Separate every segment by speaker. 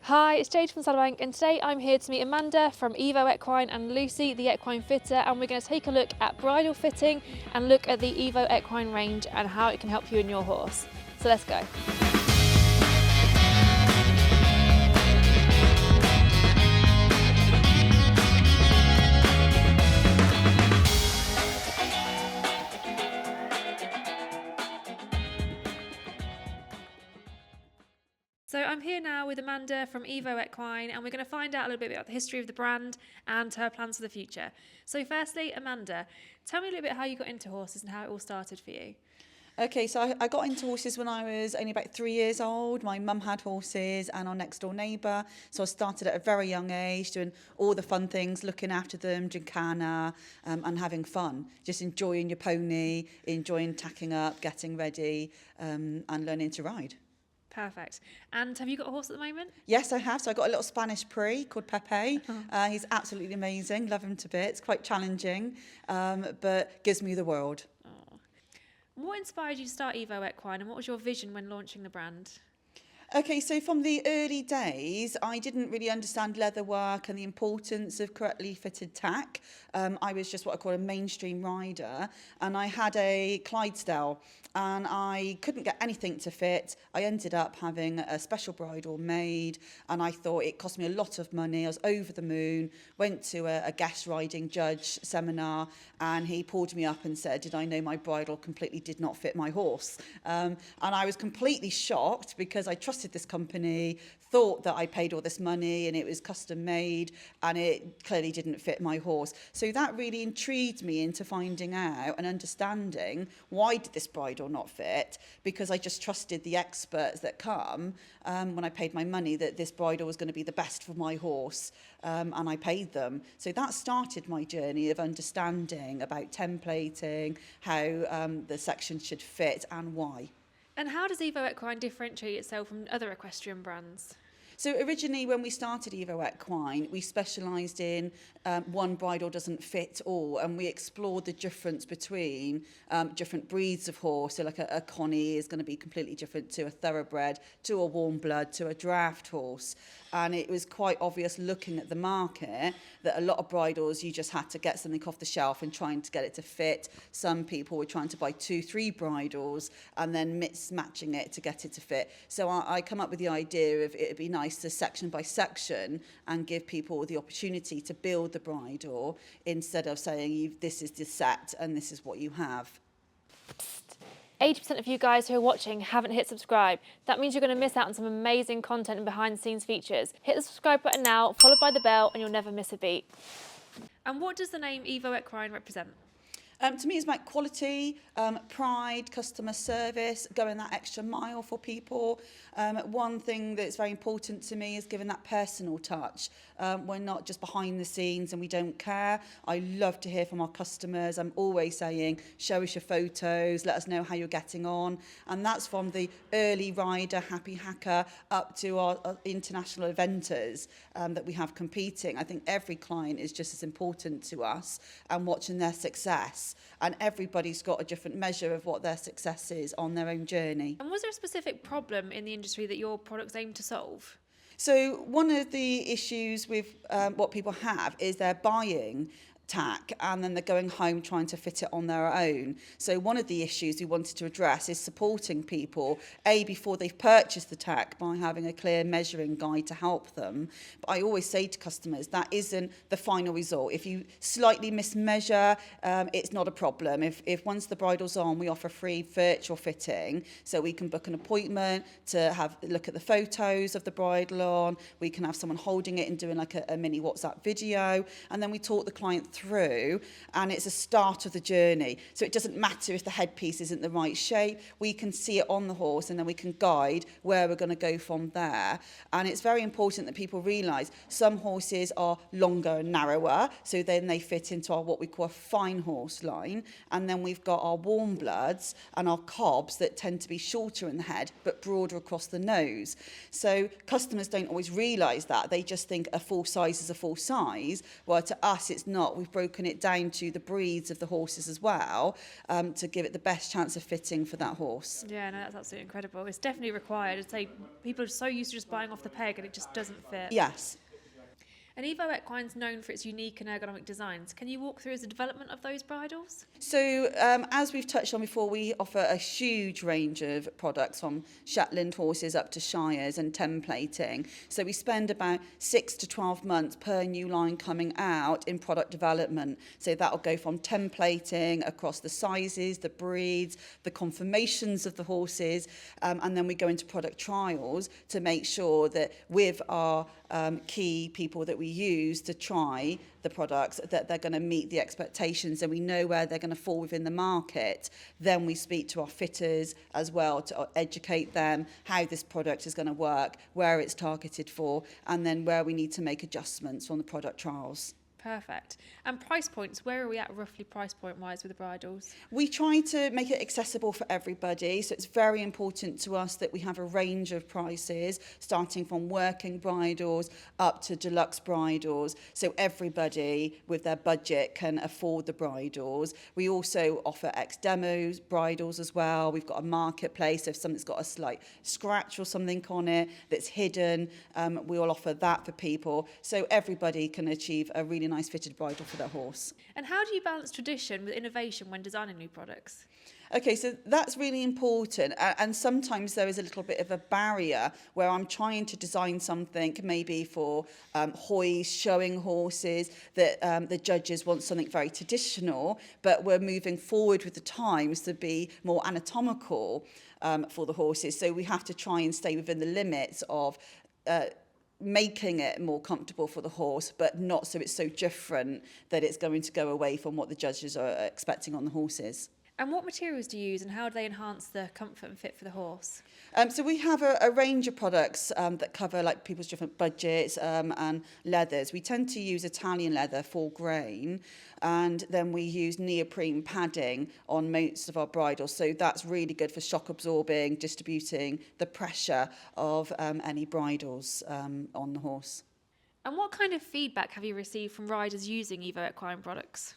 Speaker 1: Hi, it's Jade from Saddlebank, and today I'm here to meet Amanda from EvoEquine and Lucy, the equine fitter, and we're going to take a look at bridle fitting and look at the EvoEquine range and how it can help you and your horse. So let's go. So I'm here now with Amanda from EvoEquine, and we're going to find out a little bit about the history of the brand and her plans for the future. So firstly, Amanda, tell me a little bit how you got into horses and how it all started for you.
Speaker 2: Okay, so I got into horses when I was only about 3 years old. My mum had horses and our next door neighbour. So I started at a very young age doing all the fun things, looking after them, gincana, and having fun. Just enjoying your pony, enjoying tacking up, getting ready, and learning to ride.
Speaker 1: Perfect. And have you got a horse at the moment?
Speaker 2: Yes, I have. So I got a little Spanish Prix called Pepe. He's absolutely amazing. Love him to bits. Quite challenging, but gives me the world.
Speaker 1: Oh. What inspired you to start EvoEquine, and what was your vision when launching the brand?
Speaker 2: Okay, so from the early days, I didn't really understand leather work and the importance of correctly fitted tack. I was just what I call a mainstream rider, and I had a Clydesdale, and I couldn't get anything to fit. I ended up having a special bridle made, and I thought it cost me a lot of money. I was over the moon, went to a guest riding judge seminar, and he pulled me up and said, did I know my bridle completely did not fit my horse? And I was completely shocked because I trusted this company, thought that I paid all this money and it was custom made, and it clearly didn't fit my horse. So that really intrigued me into finding out and understanding why did this bridle not fit, because I just trusted the experts that come when I paid my money that this bridle was going to be the best for my horse, and I paid them. So that started my journey of understanding about templating, how the section should fit and why.
Speaker 1: And how does EvoEquine differentiate itself from other equestrian brands?
Speaker 2: So originally when we started EvoEquine, we specialised in one bridle doesn't fit all, and we explored the difference between different breeds of horse. So like a Connie is going to be completely different to a thoroughbred, to a warm blood, to a draft horse. And it was quite obvious looking at the market that a lot of bridles, you just had to get something off the shelf and trying to get it to fit. Some people were trying to buy 2-3 bridles and then mismatching it to get it to fit. So I come up with the idea of it'd be nice to section by section and give people the opportunity to build the bridle instead of saying this is the set and this is what you have.
Speaker 1: 80% of you guys who are watching haven't hit subscribe. That means you're going to miss out on some amazing content and behind the scenes features. Hit the subscribe button now, followed by the bell, and you'll never miss a beat. And what does the name EvoEquine represent?
Speaker 2: To me, it's about quality, pride, customer service, going that extra mile for people. One thing that's very important to me is giving that personal touch. We're not just behind the scenes and we don't care. I love to hear from our customers. I'm always saying, show us your photos, let us know how you're getting on. And that's from the early rider, happy hacker, up to our international eventers that we have competing. I think every client is just as important to us and watching their success. And everybody's got a different measure of what their success is on their own journey.
Speaker 1: And was there a specific problem in the industry that your products aim to solve?
Speaker 2: So one of the issues with what people have is they're buying tack and then they're going home trying to fit it on their own. So one of the issues we wanted to address is supporting people, before they've purchased the tack, by having a clear measuring guide to help them. But I always say to customers, that isn't the final result. If you slightly mismeasure, it's not a problem. If once the bridle's on, we offer free virtual fitting, so we can book an appointment to have a look at the photos of the bridle on, we can have someone holding it and doing like a mini WhatsApp video, and then we talk the client through, and it's a start of the journey. So it doesn't matter if the headpiece isn't the right shape, we can see it on the horse and then we can guide where we're going to go from there. And it's very important that people realise some horses are longer and narrower, so then they fit into our what we call a fine horse line, and then we've got our warm bloods and our cobs that tend to be shorter in the head but broader across the nose. So customers don't always realise that, they just think a full size is a full size. Well, to us it's not. We we've broken it down to the breeds of the horses as well, to give it the best chance of fitting for that horse.
Speaker 1: Yeah, no, that's absolutely incredible. It's definitely required. I'd say people are so used to just buying off the peg and it just doesn't fit.
Speaker 2: Yes.
Speaker 1: And EvoEquine's known for its unique and ergonomic designs. Can you walk through the development of those bridles?
Speaker 2: So as we've touched on before, we offer a huge range of products from Shetland horses up to Shires and templating. So we spend about 6 to 12 months per new line coming out in product development. So that'll go from templating across the sizes, the breeds, the conformations of the horses, and then we go into product trials to make sure that with our key people that we use to try the products, that they're going to meet the expectations and we know where they're going to fall within the market. Then we speak to our fitters as well to educate them how this product is going to work, where it's targeted for, and then where we need to make adjustments on the product trials.
Speaker 1: Perfect. And price points, where are we at roughly price point wise with the bridles?
Speaker 2: We try to make it accessible for everybody, so it's very important to us that we have a range of prices starting from working bridles up to deluxe bridles, so everybody with their budget can afford the bridles. We also offer ex-demos bridles as well. We've got a marketplace, so if something's got a slight scratch or something on it that's hidden, we'll offer that for people, so everybody can achieve a really nice fitted bridle for their horse.
Speaker 1: And how do you balance tradition with innovation when designing new products?
Speaker 2: Okay, so that's really important, and sometimes there is a little bit of a barrier where I'm trying to design something maybe for hoys, showing horses, that the judges want something very traditional, but we're moving forward with the times to be more anatomical for the horses, so we have to try and stay within the limits of making it more comfortable for the horse, but not so it's so different that it's going to go away from what the judges are expecting on the horses.
Speaker 1: And what materials do you use and how do they enhance the comfort and fit for the horse?
Speaker 2: So we have a range of products that cover like people's different budgets and leathers. We tend to use Italian leather, full grain, and then we use neoprene padding on most of our bridles. So that's really good for shock absorbing, distributing the pressure of any bridles on the horse.
Speaker 1: And what kind of feedback have you received from riders using EvoEquine products?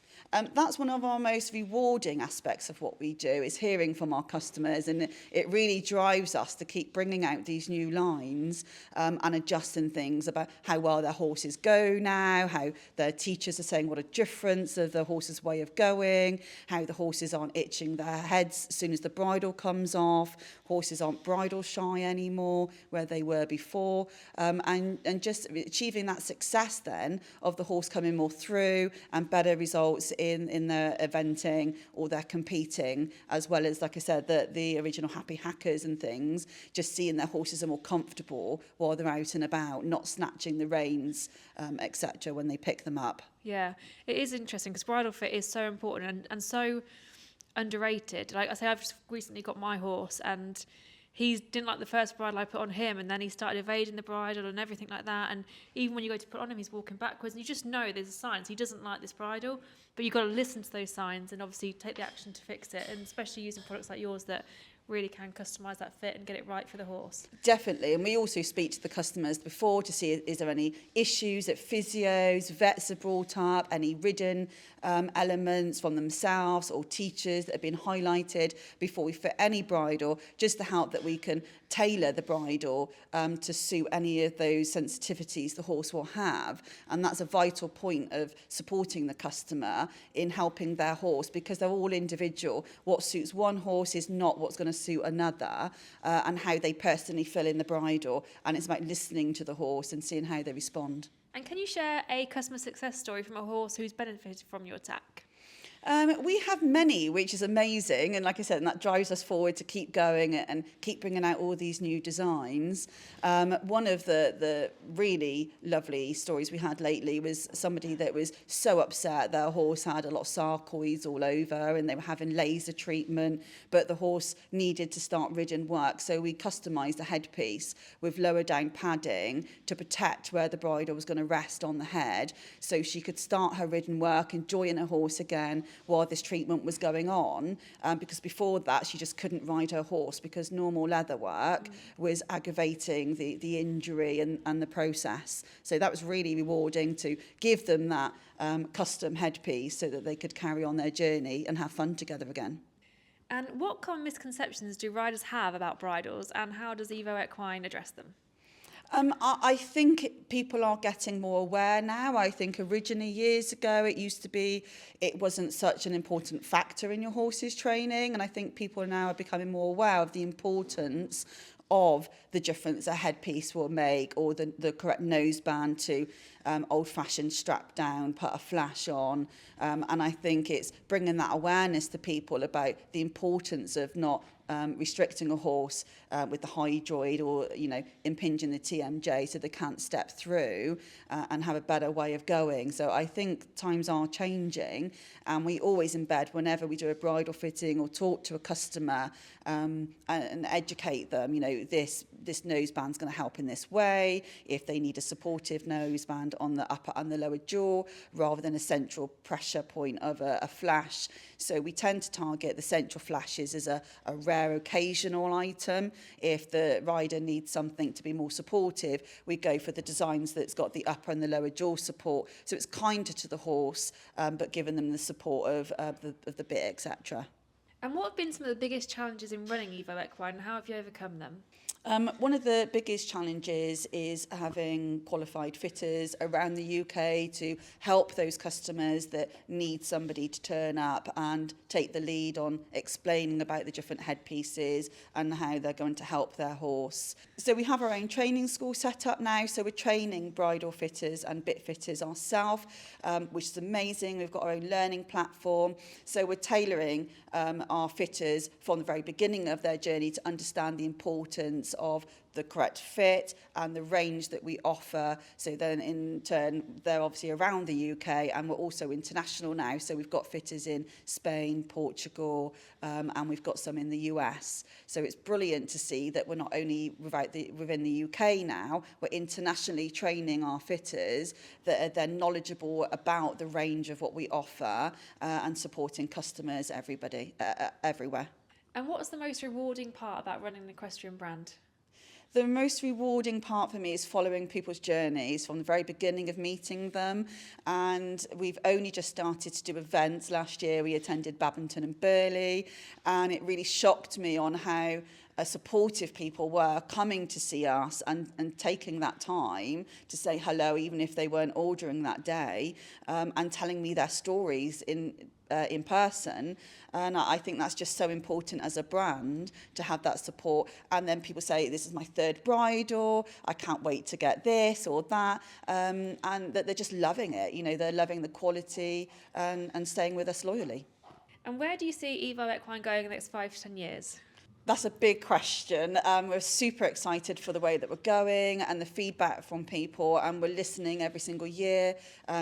Speaker 2: That's one of our most rewarding aspects of what we do, is hearing from our customers, and it really drives us to keep bringing out these new lines and adjusting things about how well their horses go now, how their teachers are saying what a difference of the horse's way of going, how the horses aren't itching their heads as soon as the bridle comes off, horses aren't bridle shy anymore where they were before, and just achieving that success then of the horse coming more through and better results in their eventing or their competing, as well as, like I said, the original happy hackers and things, just seeing their horses are more comfortable while they're out and about, not snatching the reins, etc. when they pick them up.
Speaker 1: Yeah, it is interesting because bridle fit is so important and so underrated. Like I say, I've just recently got my horse and he didn't like the first bridle I put on him, and then he started evading the bridle and everything like that. And even when you go to put on him, he's walking backwards, and you just know there's a sign. He doesn't like this bridle, but you've got to listen to those signs and obviously take the action to fix it. And especially using products like yours that really can customise that fit and get it right for the horse.
Speaker 2: Definitely, and we also speak to the customers before to see is there any issues that physios, vets have brought up, any ridden elements from themselves or teachers that have been highlighted before we fit any bridle, just to help that we can tailor the bridle to suit any of those sensitivities the horse will have. And that's a vital point of supporting the customer in helping their horse, because they're all individual. What suits one horse is not what's going to suit another, and how they personally fill in the bridle. And it's about listening to the horse and seeing how they respond.
Speaker 1: And can you share a customer success story from a horse who's benefited from your tack?
Speaker 2: We have many, which is amazing, and like I said, and that drives us forward to keep going and keep bringing out all these new designs. One of the really lovely stories we had lately was somebody that was so upset their horse had a lot of sarcoids all over and they were having laser treatment, but the horse needed to start ridden work, so we customised a headpiece with lower down padding to protect where the bridle was going to rest on the head, so she could start her ridden work, enjoying her horse again, while this treatment was going on, because before that she just couldn't ride her horse because normal leather work was aggravating the injury and the process. So that was really rewarding to give them that custom headpiece so that they could carry on their journey and have fun together again.
Speaker 1: And what common misconceptions do riders have about bridles, and how does EvoEquine address them?
Speaker 2: I think people are getting more aware now. I think originally years ago it wasn't such an important factor in your horse's training, and I think people now are becoming more aware of the importance of the difference a headpiece will make, or the correct noseband to old-fashioned strap down, put a flash on. And I think it's bringing that awareness to people about the importance of not restricting a horse with the hydroid or, impinging the TMJ so they can't step through and have a better way of going. So I think times are changing, and we always embed whenever we do a bridle fitting or talk to a customer and educate them, this noseband's going to help in this way, if they need a supportive noseband on the upper and the lower jaw rather than a central pressure point of a flash. So we tend to target the central flashes as a rare occasional item. If the rider needs something to be more supportive, we go for the designs that's got the upper and the lower jaw support. So it's kinder to the horse, but giving them the support of the bit, etc.
Speaker 1: And what have been some of the biggest challenges in running EvoEquine, and how have you overcome them?
Speaker 2: One of the biggest challenges is having qualified fitters around the UK to help those customers that need somebody to turn up and take the lead on explaining about the different headpieces and how they're going to help their horse. So we have our own training school set up now, so we're training bridle fitters and bit fitters ourselves, which is amazing. We've got our own learning platform, so we're tailoring our fitters from the very beginning of their journey to understand the importance of the correct fit and the range that we offer. So then in turn, they're obviously around the UK, and we're also international now. So we've got fitters in Spain, Portugal, and we've got some in the US. So it's brilliant to see that we're not only within the UK now, we're internationally training our fitters that are then knowledgeable about the range of what we offer and supporting customers, everywhere.
Speaker 1: And what's the most rewarding part about running an equestrian brand?
Speaker 2: The most rewarding part for me is following people's journeys from the very beginning of meeting them. And we've only just started to do events. Last year we attended Badminton and Burley, and it really shocked me on how supportive people were coming to see us and taking that time to say hello, even if they weren't ordering that day, and telling me their stories in person. And I think that's just so important as a brand to have that support. And then people say, this is my third bridle, I can't wait to get this or that, and that they're just loving it. They're loving the quality and staying with us loyally.
Speaker 1: And where do you see EvoEquine going in the next 5 to 10 years?
Speaker 2: That's a big question. We're super excited for the way that we're going and the feedback from people, and we're listening every single year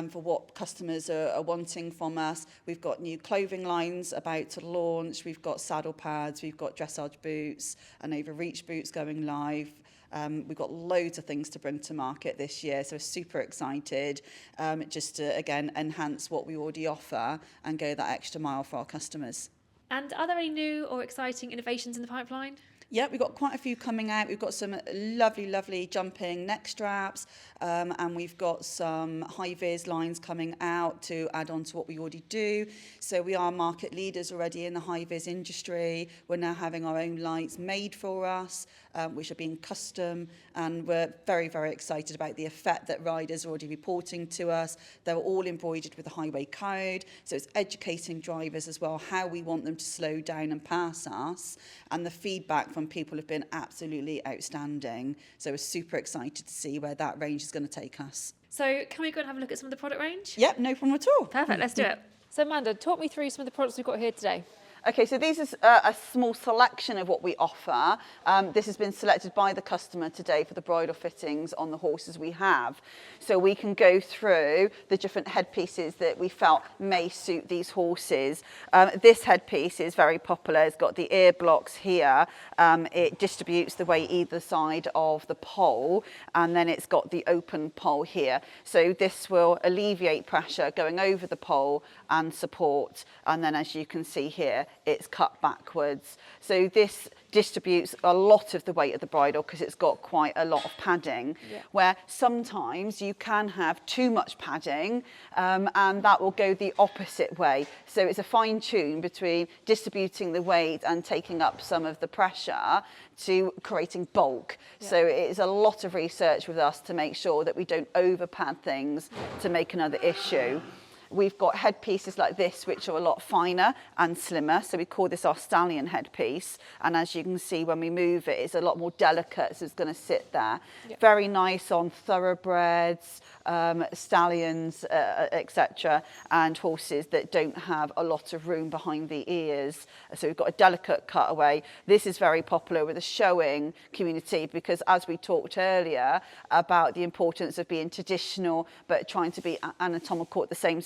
Speaker 2: for what customers are wanting from us. We've got new clothing lines about to launch. We've got saddle pads, we've got dressage boots and overreach boots going live. We've got loads of things to bring to market this year, so we're super excited just to, again, enhance what we already offer and go that extra mile for our customers.
Speaker 1: And are there any new or exciting innovations in the pipeline?
Speaker 2: Yeah, we've got quite a few coming out. We've got some lovely jumping neck straps, and we've got some high-vis lines coming out to add on to what we already do. So we are market leaders already in the high-vis industry. We're now having our own lights made for us, which are being custom, and we're very, very excited about the effect that riders are already reporting to us. They're all embroidered with the highway code, so it's educating drivers as well how we want them to slow down and pass us, and the feedback from people have been absolutely outstanding. So we're super excited to see where that range is going to take us.
Speaker 1: So can we go and have a look at some of the product range?
Speaker 2: Yep, no problem at all.
Speaker 1: Perfect, let's do it. So Amanda, talk me through some of the products we've got here today.
Speaker 2: Okay, so these is a small selection of what we offer. This has been selected by the customer today for the bridle fittings on the horses we have. So we can go through the different headpieces that we felt may suit these horses. This headpiece is very popular. It's got the ear blocks here. It distributes the weight either side of the pole, and then it's got the open pole here. So this will alleviate pressure going over the pole and support. And then as you can see here, it's cut backwards. So this distributes a lot of the weight of the bridle because it's got quite a lot of padding, where sometimes you can have too much padding and that will go the opposite way. So it's a fine tune between distributing the weight and taking up some of the pressure to creating bulk. So it is a lot of research with us to make sure that we don't over pad things to make another issue. We've got headpieces like this, which are a lot finer and slimmer. So we call this our stallion headpiece. And as you can see, when we move it, it's a lot more delicate, so it's going to sit there. Very nice on thoroughbreds, stallions, etc., and horses that don't have a lot of room behind the ears. So we've got a delicate cutaway. This is very popular with the showing community because, as we talked earlier about the importance of being traditional but trying to be anatomical at the same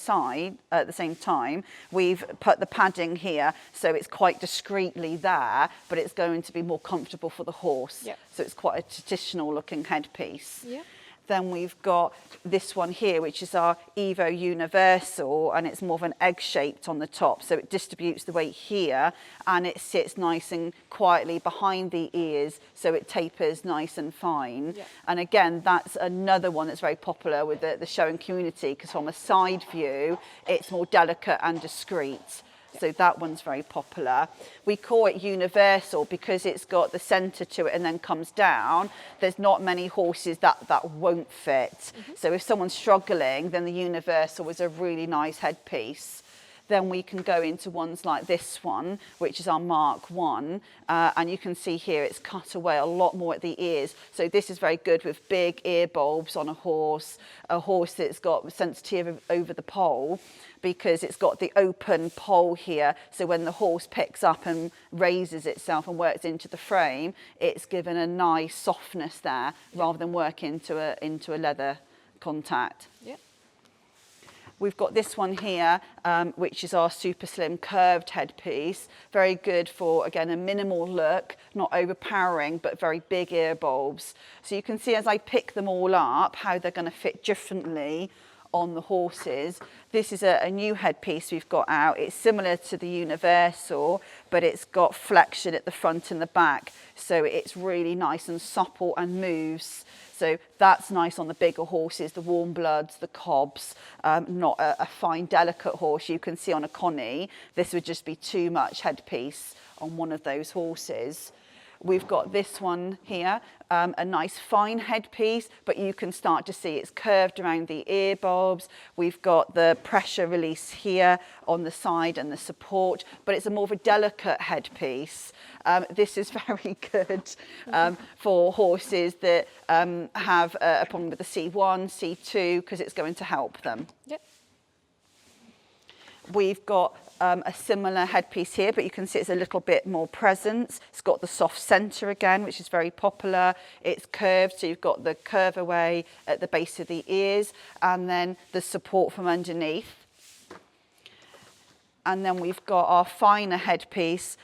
Speaker 2: time, we've put the padding here so it's quite discreetly there, but it's going to be more comfortable for the horse. So it's quite a traditional looking headpiece. Then we've got this one here, which is our Evo Universal, and it's more of an egg shaped on the top. So it distributes the weight here and it sits nice and quietly behind the ears. So it tapers nice and fine. And again, that's another one that's very popular with the showing community because from a side view, it's more delicate and discreet. So that one's very popular. We call it universal because it's got the centre to it and then comes down. There's not many horses that won't fit. So if someone's struggling, then the universal is a really nice headpiece. Then we can go into ones like this one, which is our Mark 1. And you can see here it's cut away a lot more at the ears. So this is very good with big ear bulbs on a horse that's got sensitivity over the pole, because it's got the open pole here. So when the horse picks up and raises itself and works into the frame, it's given a nice softness there rather than work into a leather contact. We've got this one here, which is our super slim curved headpiece. Very good for, again, a minimal look, not overpowering, but very big ear bulbs. So you can see as I pick them all up, how they're going to fit differently on the horses. This is a new headpiece we've got out. It's similar to the universal, but it's got flexion at the front and the back. So it's really nice and supple and moves. So that's nice on the bigger horses, the warm bloods, the cobs, not a fine, delicate horse. You can see on a connie, this would just be too much headpiece on one of those horses. We've got this one here, a nice fine headpiece, but you can start to see it's curved around the ear bulbs. We've got the pressure release here on the side and the support, but it's a more of a delicate headpiece. This is very good for horses that have a problem with the C1, C2, because it's going to help them. We've got a similar headpiece here, but you can see it's a little bit more presence. It's got the soft centre again, which is very popular. It's curved, so you've got the curve away at the base of the ears, and then the support from underneath. And then we've got our finer headpiece,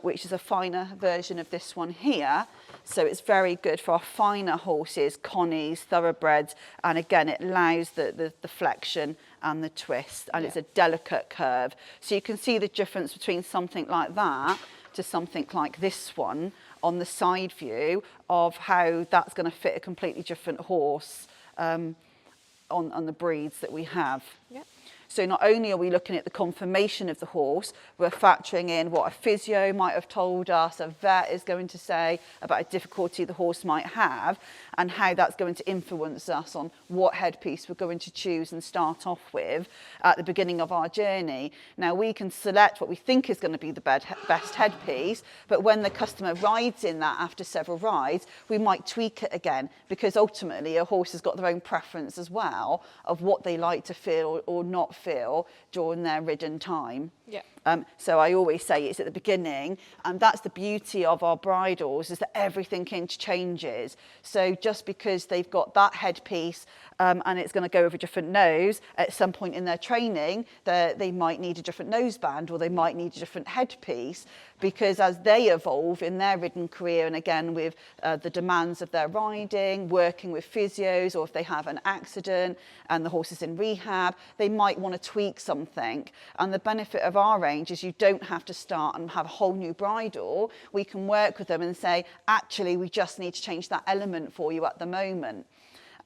Speaker 2: which is a finer version of this one here. So it's very good for our finer horses, connies, thoroughbreds. And again, it allows the flexion and the twist, and it's a delicate curve. So you can see the difference between something like that to something like this one on the side view of how that's going to fit a completely different horse on the breeds that we have. So not only are we looking at the conformation of the horse, we're factoring in what a physio might have told us, a vet is going to say about a difficulty the horse might have, and how that's going to influence us on what headpiece we're going to choose and start off with at the beginning of our journey. Now, we can select what we think is going to be the best headpiece, but when the customer rides in that after several rides, we might tweak it again, because ultimately a horse has got their own preference as well of what they like to feel or not feel during their ridden time.
Speaker 1: Yeah.
Speaker 2: So I always say it's at the beginning, and that's the beauty of our bridles, is that everything interchanges. So just because they've got that headpiece and it's going to go with a different nose, at some point in their training, they might need a different noseband, or they might need a different headpiece, because as they evolve in their ridden career, and again with the demands of their riding, working with physios, or if they have an accident and the horse is in rehab, they might want to tweak something. And the benefit of our range is you don't have to start and have a whole new bridle. We can work with them and say, actually, we just need to change that element for you at the moment.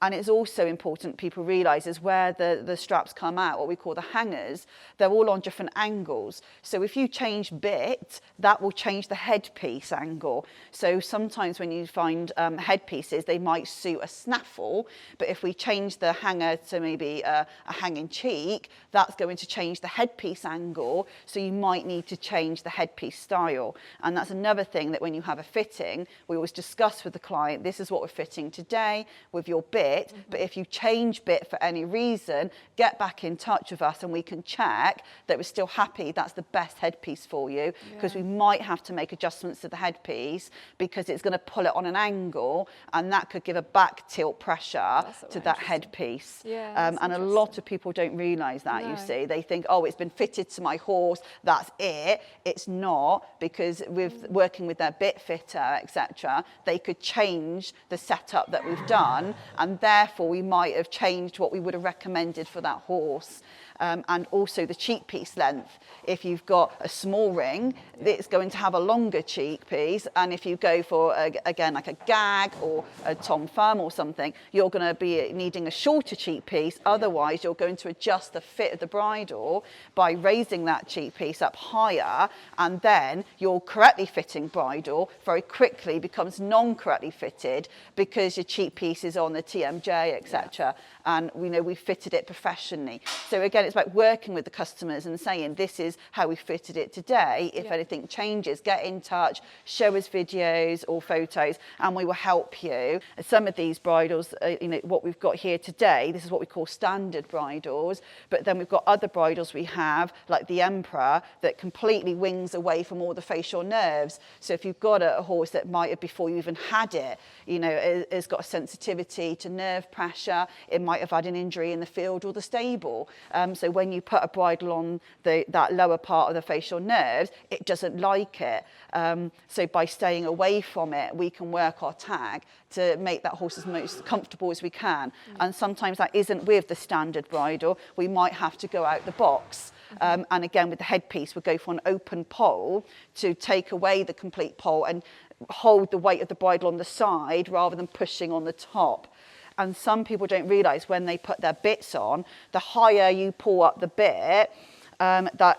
Speaker 2: And it's also important people realise is where the straps come out, what we call the hangers, they're all on different angles. So if you change bit, that will change the headpiece angle. So sometimes when you find headpieces, they might suit a snaffle, but if we change the hanger to maybe a hanging cheek, that's going to change the headpiece angle. So you might need to change the headpiece style. And that's another thing that when you have a fitting, we always discuss with the client, this is what we're fitting today with your bit. But if you change bit for any reason, get back in touch with us and we can check that we're still happy that's the best headpiece for you, because we might have to make adjustments to the headpiece because it's going to pull it on an angle, and that could give a back tilt pressure to that headpiece. And a lot of people don't realise that, you see. They think, oh, it's been fitted to my horse, that's it. It's not, because with working with their bit fitter, etc., they could change the setup that we've done, and therefore we might have changed what we would have recommended for that horse. And also the cheek piece length. If you've got a small ring, it's going to have a longer cheek piece, and if you go for, again, like a gag or a tom thumb or something, you're going to be needing a shorter cheek piece. Otherwise, you're going to adjust the fit of the bridle by raising that cheek piece up higher, and then your correctly fitting bridle very quickly becomes non-correctly fitted because your cheek piece is on the TMJ, etc. And we know we fitted it professionally. So again, it's about working with the customers and saying, this is how we fitted it today. If anything changes, get in touch, show us videos or photos, and we will help you. Some of these bridles, what we've got here today, this is what we call standard bridles, but then we've got other bridles we have, like the Emperor, that completely wings away from all the facial nerves. So if you've got a horse that might have, before you even had it, has got a sensitivity to nerve pressure, it might have had an injury in the field or the stable. So when you put a bridle on that lower part of the facial nerves, it doesn't like it. So by staying away from it, we can work our tag to make that horse as most comfortable as we can. And sometimes that isn't with the standard bridle. We might have to go out the box. And again, with the headpiece, we'll go for an open pole to take away the complete pole and hold the weight of the bridle on the side rather than pushing on the top. And some people don't realise when they put their bits on, the higher you pull up the bit, that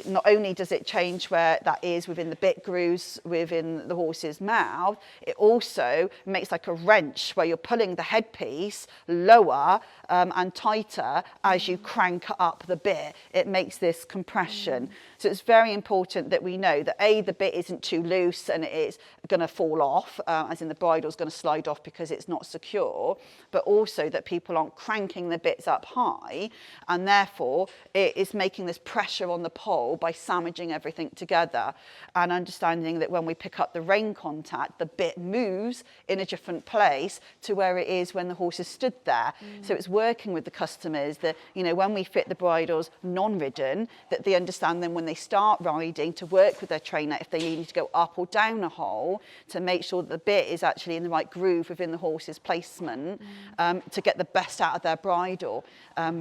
Speaker 2: not only does it change where that is within the bit grooves within the horse's mouth, it also makes like a wrench where you're pulling the headpiece lower and tighter as you crank up the bit. It makes this compression. So it's very important that we know that the bit isn't too loose and it's going to fall off, as in the bridle's going to slide off because it's not secure, but also that people aren't cranking the bits up high, and therefore it is making this pressure on the pole by sandwiching everything together, and understanding that when we pick up the rein contact, the bit moves in a different place to where it is when the horse is stood there. So it's working with the customers that, when we fit the bridles non-ridden, that they understand then when they start riding to work with their trainer if they need to go up or down a hole, to make sure that the bit is actually in the right groove within the horse's placement, to get the best out of their bridle.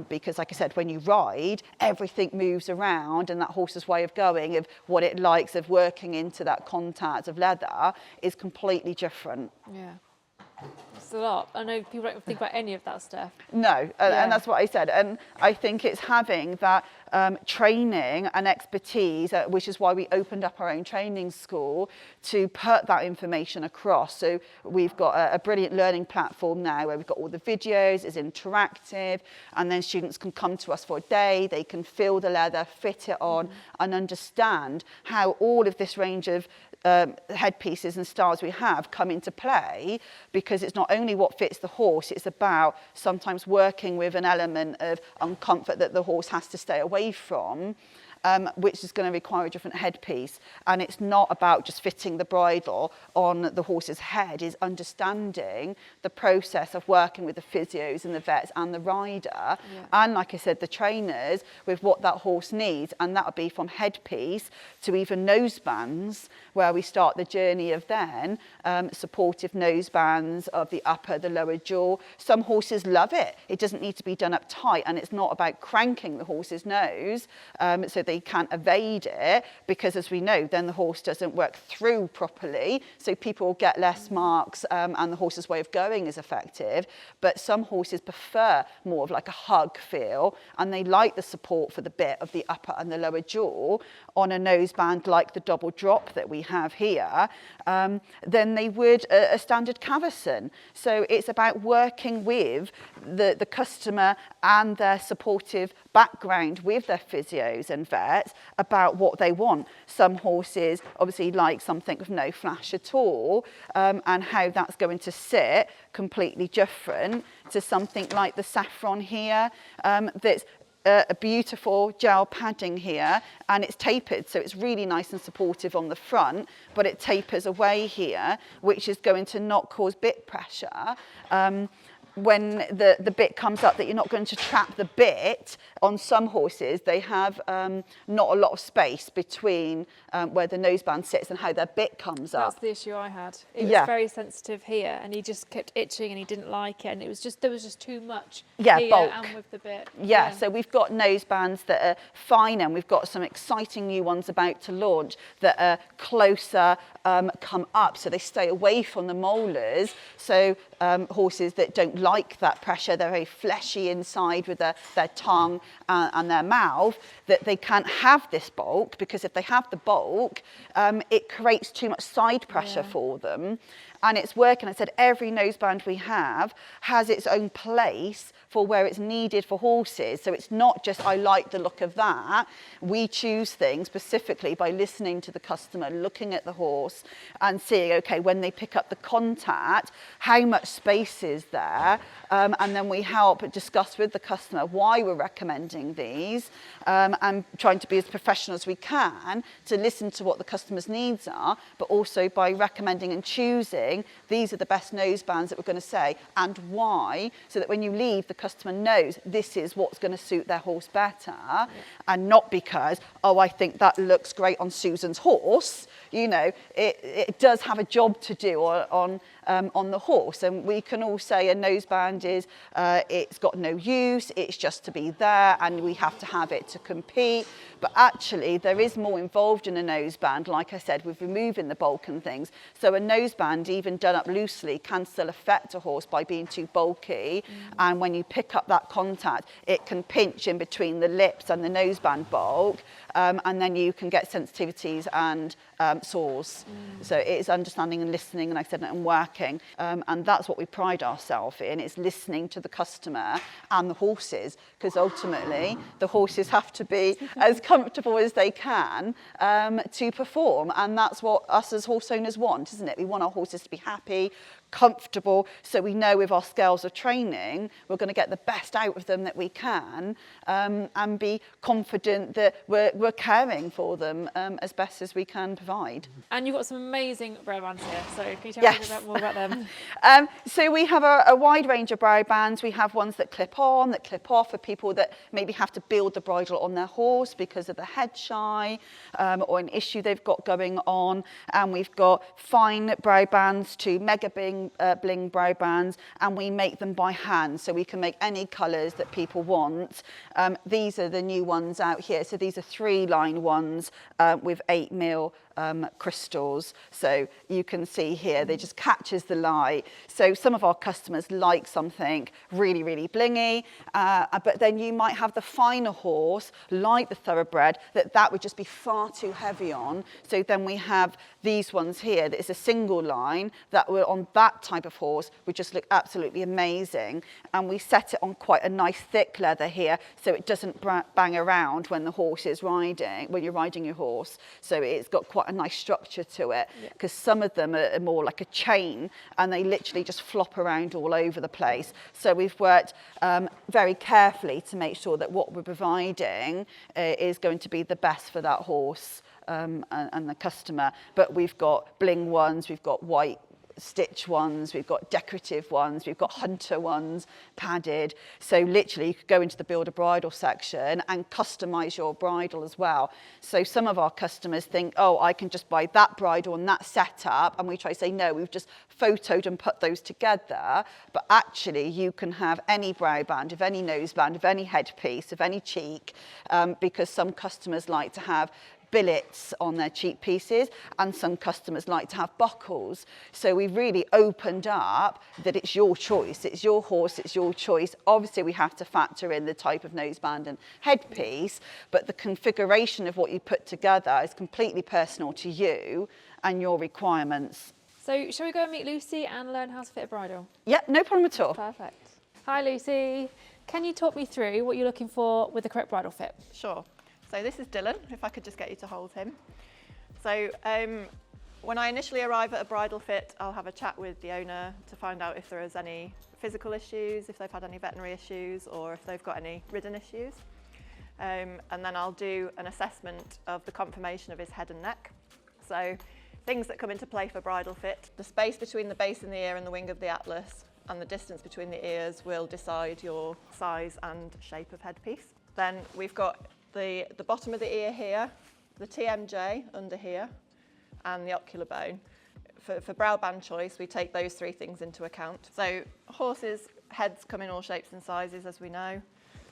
Speaker 2: Because like I said, when you ride, everything moves around, and that horse's way of going, of what it likes, of working into that contact of leather, is completely different.
Speaker 1: Yeah. It's a lot. I know people don't think about any of that stuff.
Speaker 2: No, and that's what I said. And I think it's having that training and expertise, which is why we opened up our own training school, to put that information across. So we've got a brilliant learning platform now where we've got all the videos, it's interactive, and then students can come to us for a day, they can feel the leather, fit it on, and understand how all of this range of headpieces and styles we have come into play, because it's not only what fits the horse, it's about sometimes working with an element of uncomfort that the horse has to stay away from, which is going to require a different headpiece. And it's not about just fitting the bridle on the horse's head, it's understanding the process of working with the physios and the vets and the rider, and like I said, the trainers, with what that horse needs. And that would be from headpiece to even nosebands, where we start the journey of then supportive nosebands of the upper, the lower jaw. Some horses love it. It doesn't need to be done up tight, and it's not about cranking the horse's nose so they can't evade it, because as we know, then the horse doesn't work through properly, so people will get less marks, and the horse's way of going is effective. But some horses prefer more of like a hug feel, and they like the support for the bit of the upper and the lower jaw on a noseband like the double drop that we have here, than they would a standard cavesson. So it's about working with the customer and their supportive background with their physios and vets about what they want. Some horses obviously like something with no flash at all, and how that's going to sit completely different to something like the saffron here, that's a beautiful gel padding here, and it's tapered, so it's really nice and supportive on the front, but it tapers away here, which is going to not cause bit pressure. When the bit comes up, that you're not going to trap the bit. On some horses, they have not a lot of space between where the noseband sits and how their bit comes up.
Speaker 1: That's the issue I had. It was very sensitive here, and he just kept itching and he didn't like it, and it was just, there was just too much here
Speaker 2: bulk.
Speaker 1: and with the bit.
Speaker 2: Yeah, so we've got nosebands that are fine, and we've got some exciting new ones about to launch that are closer, come up, so they stay away from the molars. So horses that don't like that pressure, they're very fleshy inside with their tongue and their mouth, that they can't have this bulk, because if they have the bulk, it creates too much side pressure for them. And it's working. I said every noseband we have has its own place for where it's needed for horses. So it's not just, I like the look of that. We choose things specifically by listening to the customer, looking at the horse and seeing, okay, when they pick up the contact, how much space is there? And then we help discuss with the customer why we're recommending these, and trying to be as professional as we can to listen to what the customer's needs are, but also by recommending and choosing these are the best nosebands that we're going to say and why, so that when you leave, the customer knows this is what's going to suit their horse better, and not because, oh, I think that looks great on Susan's horse. You know, it does have a job to do on the horse, and we can all say a noseband is it's got no use, it's just to be there, and we have to have it to compete. But actually, there is more involved in a noseband, like I said, with removing the bulk and things. So a noseband, even done up loosely, can still affect a horse by being too bulky. And when you pick up that contact, it can pinch in between the lips and the noseband bulk, and then you can get sensitivities and sores. So it is understanding and listening, and like I said, and working. And that's what we pride ourselves in, is listening to the customer and the horses, because ultimately the horses have to be as comfortable as they can to perform. And that's what us as horse owners want, isn't it? We want our horses to be happy, comfortable, so we know with our scales of training we're going to get the best out of them that we can, and be confident that we're caring for them as best as we can provide.
Speaker 1: And you've got some amazing brow bands here, so can you tell me a bit more about them?
Speaker 2: So we have a wide range of brow bands. We have ones that clip on, that clip off, for people that maybe have to build the bridle on their horse because of the head shy, or an issue they've got going on. And we've got fine brow bands to mega bling brow bands, and we make them by hand, so we can make any colours that people want. These are the new ones out here. So these are 3-line ones with 8mm crystals. So you can see here, they just catches the light. So some of our customers like something really, really blingy, but then you might have the finer horse, like the thoroughbred, that would just be far too heavy on. So then we have these ones here, that is a single line, that were on that type of horse would just look absolutely amazing. And we set it on quite a nice thick leather here, so it doesn't bang around when the horse is riding, when you're riding your horse. So it's got quite quite a nice structure to it, because some of them are more like a chain and they literally just flop around all over the place. So we've worked very carefully to make sure that what we're providing is going to be the best for that horse and the customer. But we've got bling ones, we've got white stitch ones, we've got decorative ones, we've got hunter ones, padded. So literally you could go into the build a bridle section and customize your bridle as well. So some of our customers think, oh, I can just buy that bridle and that setup, and we try to say, no, we've just photoed and put those together. But actually you can have any brow band, of any nose band, of any headpiece, of any cheek, because some customers like to have billets on their cheek pieces, and some customers like to have buckles. So we've really opened up that it's your choice, it's your horse, it's your choice. Obviously we have to factor in the type of noseband and headpiece, but the configuration of what you put together is completely personal to you and your requirements.
Speaker 1: So shall we go and meet Lucy and learn how to fit a bridle?
Speaker 2: Yeah, no problem at all.
Speaker 1: Perfect. Hi Lucy, can you talk me through what you're looking for with the correct bridle fit?
Speaker 3: Sure. So this is Dylan, if I could just get you to hold him. So when I initially arrive at a bridle fit, I'll have a chat with the owner to find out if there is any physical issues, if they've had any veterinary issues, or if they've got any ridden issues. And then I'll do an assessment of the conformation of his head and neck. So things that come into play for bridle fit: the space between the base and the ear and the wing of the atlas, and the distance between the ears will decide your size and shape of headpiece. Then we've got the bottom of the ear here, the TMJ under here, and the ocular bone. For brow band choice, we take those three things into account. So horses' heads come in all shapes and sizes, as we know.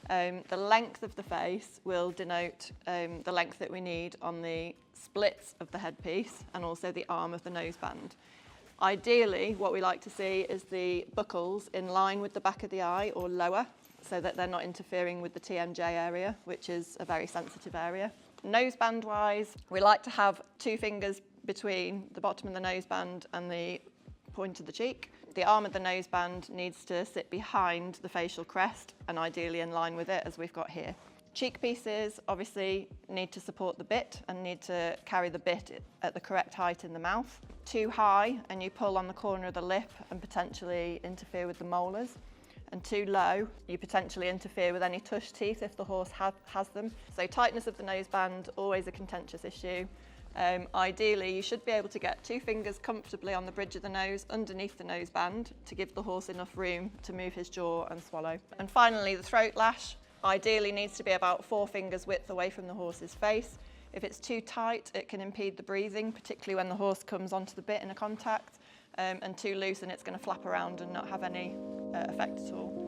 Speaker 3: The length of the face will denote the length that we need on the splits of the headpiece and also the arm of the noseband. Ideally, what we like to see is the buckles in line with the back of the eye or lower, so that they're not interfering with the TMJ area, which is a very sensitive area. Noseband wise, we like to have 2 fingers between the bottom of the noseband and the point of the cheek. The arm of the noseband needs to sit behind the facial crest and ideally in line with it, as we've got here. Cheek pieces obviously need to support the bit and need to carry the bit at the correct height in the mouth. Too high and you pull on the corner of the lip and potentially interfere with the molars. And too low, you potentially interfere with any tush teeth if the horse has them. So tightness of the noseband, always a contentious issue. Ideally, you should be able to get 2 fingers comfortably on the bridge of the nose underneath the noseband to give the horse enough room to move his jaw and swallow. And finally, the throat lash ideally needs to be about 4 fingers width away from the horse's face. If it's too tight, it can impede the breathing, particularly when the horse comes onto the bit in a contact. And too loose and it's going to flap around and not have any effect at all.